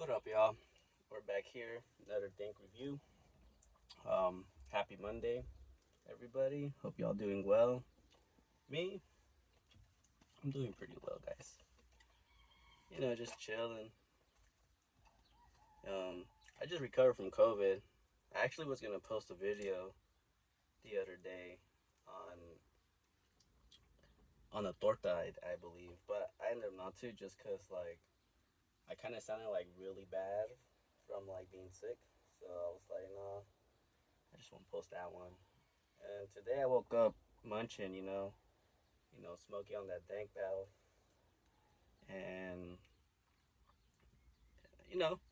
What up, y'all? We're back here, another dank review. Happy Monday, everybody. Hope y'all doing well. Me, I'm doing pretty well, guys. Just chilling. I just recovered from COVID. I actually was gonna post a video the other day on a torta, I believe, but I ended up not to just cause I kind of sounded like really bad from being sick. So I was like, nah, I just won't post that one. And today I woke up munching, smoking on that dank bow, and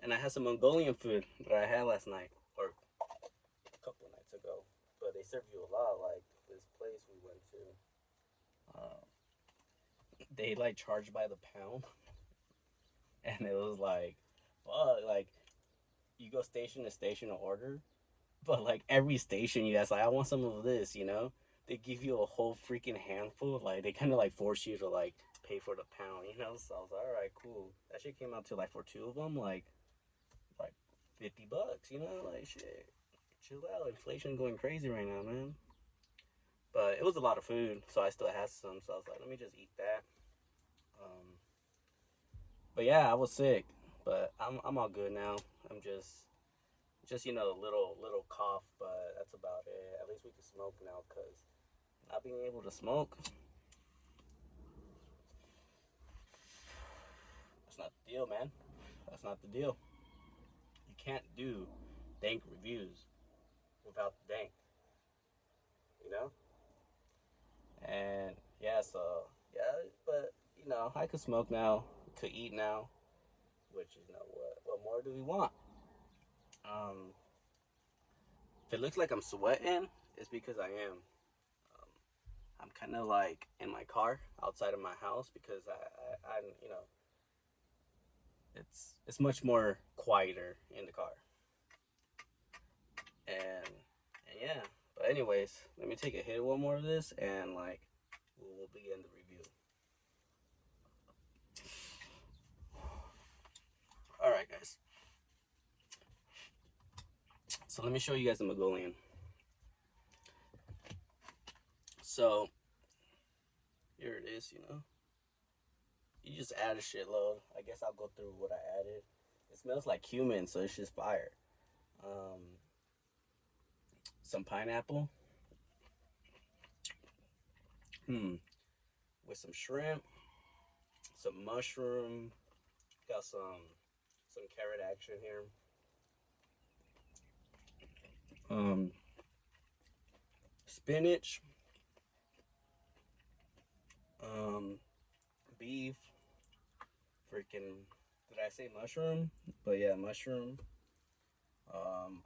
and I had some Mongolian food that I had last night or a couple of nights ago. But they serve you a lot. Like this place we went to, uh, they charged by the pound, and it was like, fuck, you go station to station to order, but every station you ask, I want some of this. They give you a whole freaking handful. They kind of force you to pay for the pound. So I was like, all right, cool. That shit came out to for two of them, like $50. Shit, chill out. Inflation going crazy right now, man. But it was a lot of food, so I still had some. So I was like, let me just eat that. Um, but yeah, I was sick, but I'm all good now. I'm just a little cough, but that's about it. At least we can smoke now, cause not being able to smoke, that's not the deal, man. That's not the deal. You can't do dank reviews without the dank, you know. And yeah, so yeah, but I could smoke now, could eat now, which is what more do we want? Um, if it looks like I'm sweating, it's because I am. I'm kind of in my car outside of my house because I'm it's much more quieter in the car. And yeah. But anyways, let me take a hit of one more of this and we'll begin the review. All right, guys. So let me show you guys the Mongolian. So here it is. You just add a shitload. I guess I'll go through what I added. It smells like cumin, so it's just fire. Um, some pineapple. With some shrimp, some mushroom. Got some carrot action here. Um, Spinach. Um, Beef. Freaking. Did I say mushroom? But yeah, mushroom.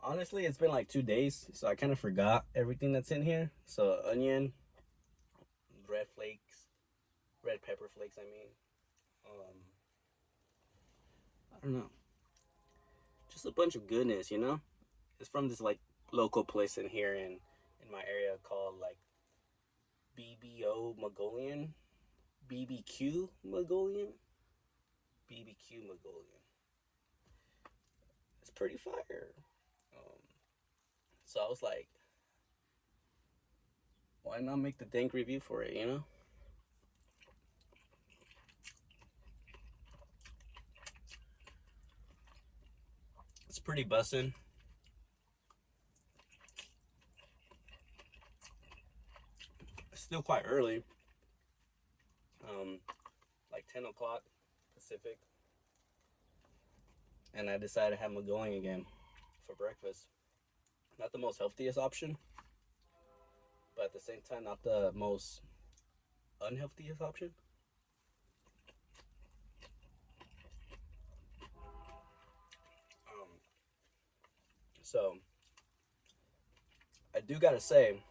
Honestly, it's been 2 days, so I kind of forgot everything that's in here. So onion, red flakes, red pepper flakes. I mean, um, I don't know, just a bunch of goodness. It's from this local place in here in my area called BBO Mongolian, BBQ Mongolian, BBQ Mongolian. It's pretty fire. Um, so I was like, why not make the dank review for it? It's pretty bussin'. It's still quite early. Um, like 10 o'clock Pacific. And I decided to have Mongolian again for breakfast. Not the most healthiest option, but at the same time, not the most unhealthiest option. Um, so I do gotta say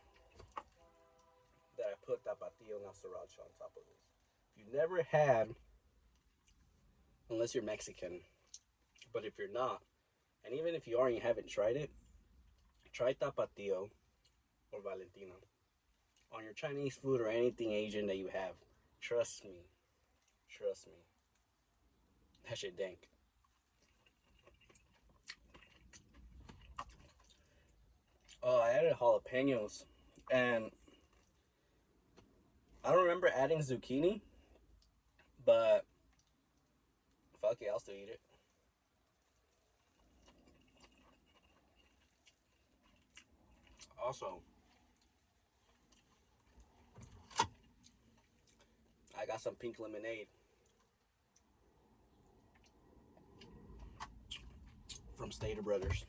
that I put tapatio and sriracha on top of this. If you've never had, unless you're Mexican, but if you're not, and even if you are and you haven't tried it, try tapatio or Valentina on your Chinese food or anything Asian that you have. Trust me, trust me, that shit dank. I added jalapenos, and I don't remember adding zucchini, but fuck it, I'll still eat it. Also, I got some pink lemonade from Stater Brothers.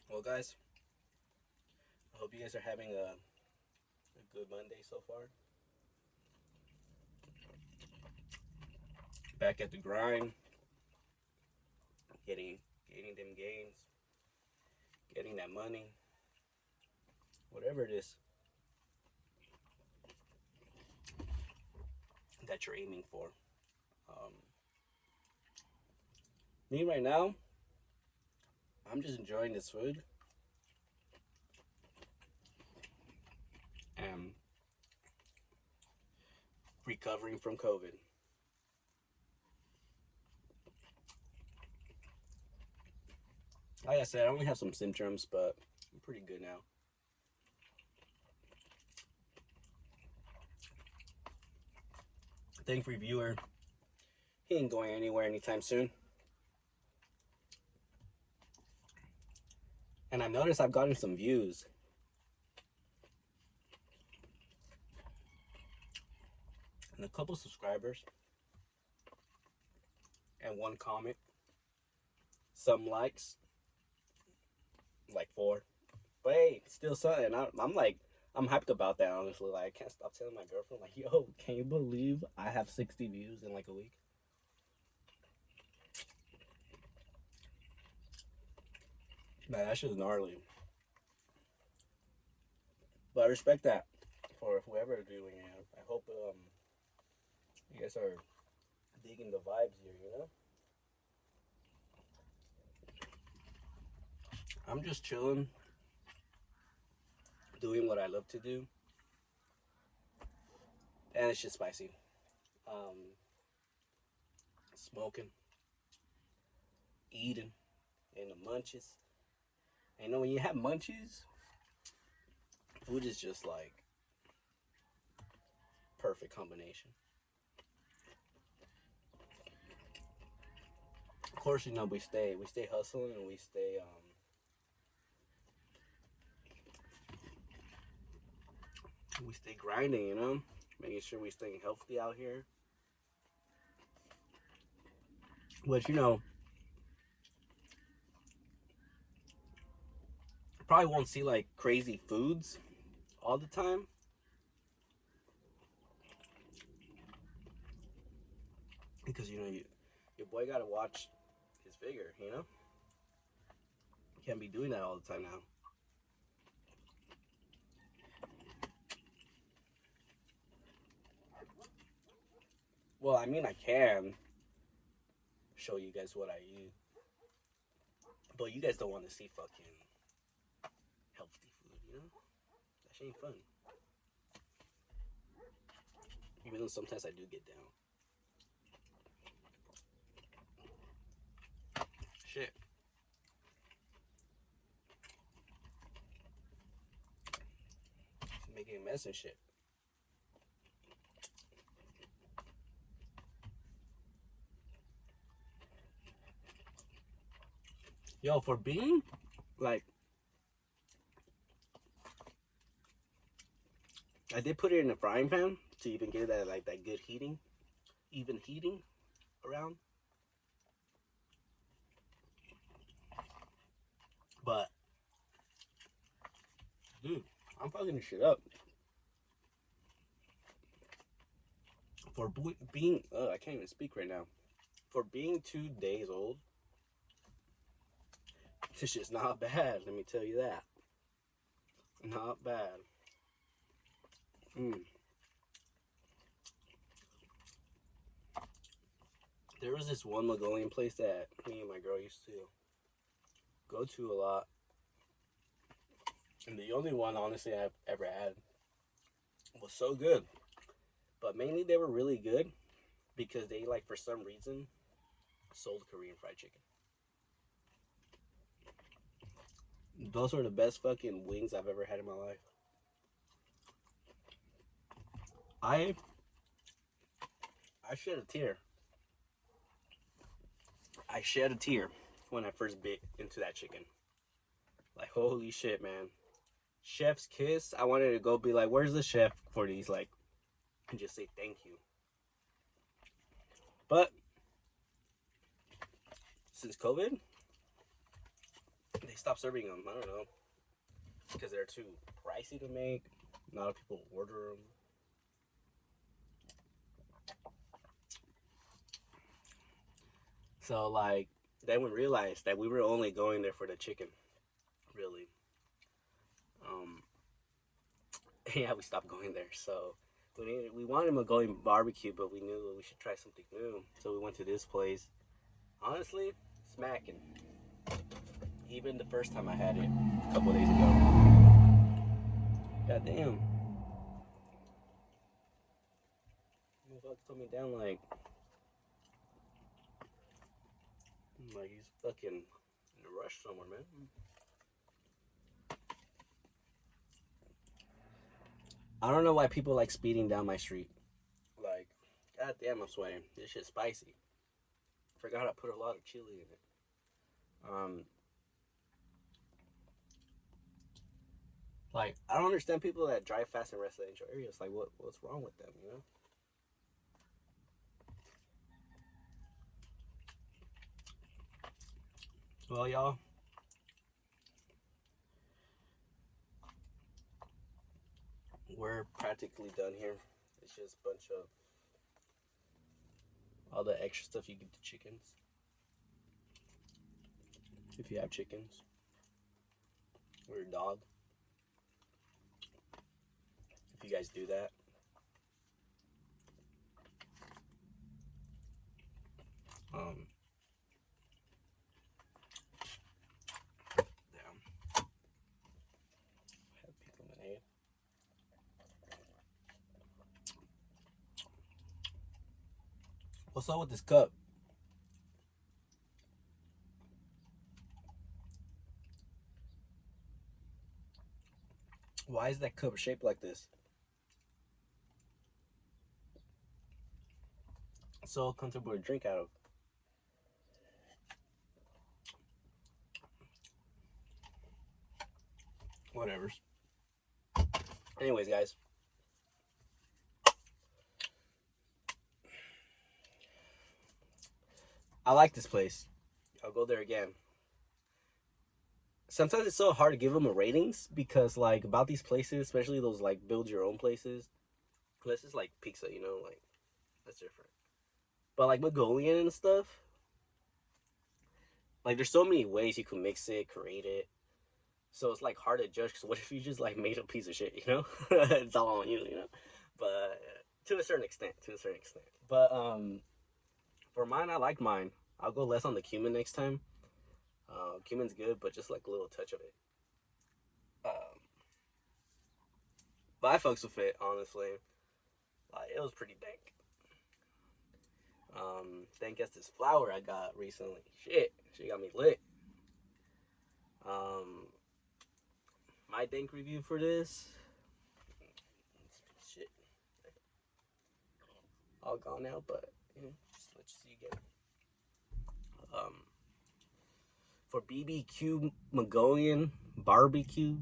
Well, guys, I hope you guys are having a good Monday so far. Back at the grind, getting getting them gains, getting that money, whatever it is that you're aiming for. Um, Me right now, I'm just enjoying this food and recovering from COVID. Like I said, I only have some symptoms, but I'm pretty good now. Thankfully, viewer, he ain't going anywhere anytime soon. And I've noticed I've gotten some views. And a couple subscribers. And one comment. Some likes. Like 4. But hey, still something. I'm like, I'm hyped about that, honestly. Like, I can't stop telling my girlfriend, like, yo, can you believe I have 60 views in like a week? Man, that shit's gnarly. But I respect that for whoever doing it. I hope you guys are digging the vibes here, you know? I'm just chilling, doing what I love to do. And it's just spicy. Smoking, eating, and the munchies. And you know, when you have munchies, food is just like perfect combination. Of course, you know, we stay hustling and we stay grinding, you know, making sure we staying healthy out here. Which, you know, probably won't see like crazy foods all the time. Because, you know, your boy gotta watch his figure, you know? Can't be doing that all the time now. Well, I mean, I can show you guys what I eat. But you guys don't want to see fucking healthy food, you know? That shit ain't fun. Even though sometimes I do get down. Shit. Making a mess and shit. Yo, for being like, I did put it in a frying pan to even get that like that good heating, even heating around. But dude, I'm fucking this shit up. For being, I can't even speak right now. For being 2 days old, this shit's not bad. Let me tell you that. Not bad. There was this one Mongolian place that me and my girl used to go to a lot. And the only one, honestly, I've ever had was so good. But mainly they were really good because they like for some reason sold Korean fried chicken. Those were the best fucking wings I've ever had in my life. I I shed a tear. I shed a tear when I first bit into that chicken. Like holy shit, man. Chef's kiss. I wanted to go be like, where's the chef for these? Like, and just say thank you. But since COVID, they stopped serving them. I don't know because they're too pricey to make. Not a lot of people order them. So like, then we realized that we were only going there for the chicken. Really. Um. Yeah, we stopped going there. So we wanted Mongolian barbecue, but we knew we should try something new. So we went to this place. Honestly, smacking. Even the first time I had it a couple of days ago. God damn. Motherfucker told me down like he's fucking in a rush somewhere, man. I don't know why people like speeding down my street. Like, god damn, I'm sweating. This shit's spicy. Forgot I put a lot of chili in it. Like I don't understand people that drive fast in residential areas. Like, what's wrong with them? You know? Well, y'all, we're practically done here. It's just a bunch of all the extra stuff you give to chickens. If you have chickens or your dog, if you guys do that. Um, yeah, have pink lemonade. What's up with this cup? Why is that cup shaped like this? It's so comfortable to drink out of. Whatever. Anyways, guys. I like this place. I'll go there again. Sometimes it's so hard to give them a ratings because, like, about these places, especially those, like, build your own places. This is like pizza, you know? Like, that's different. But, like, Mongolian and stuff, like, there's so many ways you can mix it, create it. So it's, like, hard to judge because what if you just, like, made a piece of shit, you know? It's all on you, you know? But to a certain extent, But, for mine, I like mine. I'll go less on the cumin next time. Cumin's good, but just like a little touch of it. But I fucks with it, honestly. Like, it was pretty dank. Dank as this flower I got recently. Shit, she got me lit. Um, my dank review for this. Shit, all gone now, but just let you see again. For BBQ Mongolian barbecue,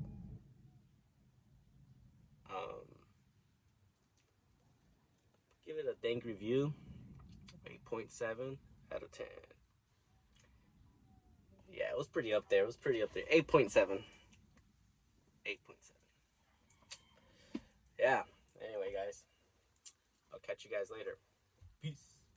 um, give it a dank review. 8.7 out of 10. Yeah, it was pretty up there. 8.7. 8.7. Yeah. Anyway, guys, I'll catch you guys later. Peace.